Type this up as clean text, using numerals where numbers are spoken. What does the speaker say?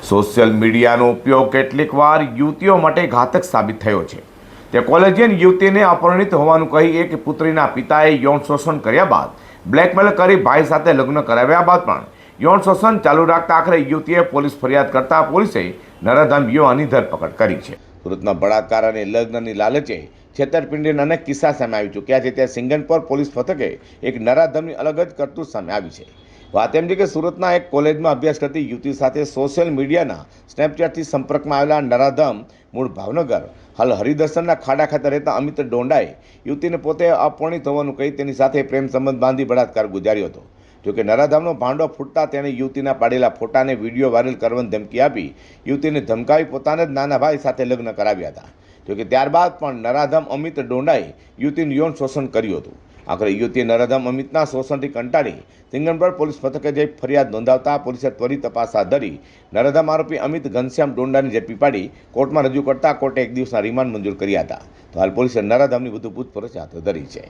Social મીડિયાનો ઉપયોગ કેટલીકવાર યુવતીઓ માટે ઘાતક સાબિત થયો છે। તે કોલેજિયન યુવતીને અપરિણિત હોવાનું કહી એક પુત્રીના પિતાએ યૌન શોષણ કર્યા બાદ બ્લેકમેલ કરી ભાઈ સાથે લગ્ન કરાવ્યા બાદ પણ યૌન શોષણ ચાલુ રાખતા આખરે યુવતીએ પોલીસ ફરિયાદ કરતા પોલીસે નરાધમ યુવાનની ધરપકડ કરી છે। સુરતમાં બળાત્કાર અને લગ્નની લાલચે છેતરપિંડીના અનેક કિસ્સા સામે આવી ચૂક્યા છે। ત્યાં સિંગનપોર પોલીસ મથકે એક નરાધમની અલગ જ કરતૂત સામે આવી છે। વાત એમ છે કે સુરતના એક કોલેજમાં અભ્યાસ કરતી યુવતી સાથે સોશિયલ મીડિયાના સ્નેપચેટથી સંપર્કમાં આવેલા નરાધમ મૂળ ભાવનગર હાલ હરિદર્શનના ખાડા ખાતે રહેતા અમિત ડોંડાએ યુવતીને પોતે અપરિણિત હોવાનું કહી તેની સાથે પ્રેમ સંબંધ બાંધી બળાત્કાર ગુજાર્યો હતો। જોકે નરાધમનો ભાંડો ફૂટતા તેણે યુવતીના પાડેલા ફોટાને વિડીયો વાયરલ કરવાની ધમકી આપી યુવતીને ધમકાવી પોતાના જ નાના ભાઈ સાથે લગ્ન કરાવ્યા હતા। જોકે ત્યારબાદ પણ નરાધમ અમિત ડોંડાએ યુવતીનું યૌન શોષણ કર્યું હતું। આખરે યુવતીએ નરાધમ અમિતના શોષણથી કંટાળી સિંગનપોર પોલીસ મથકે જઈ ફરિયાદ નોંધાવતા પોલીસે ત્વરિત તપાસ હાથ ધરી નરાધમ આરોપી અમિત ઘનશ્યામ ડોંડાને ઝડપી પાડી કોર્ટમાં રજૂ કરતા કોર્ટે 1 દિવસના રિમાન્ડ મંજૂર કર્યા હતા। તો હાલ પોલીસે નરાધમની વધુ પૂછપરછ હાથ ધરી છે।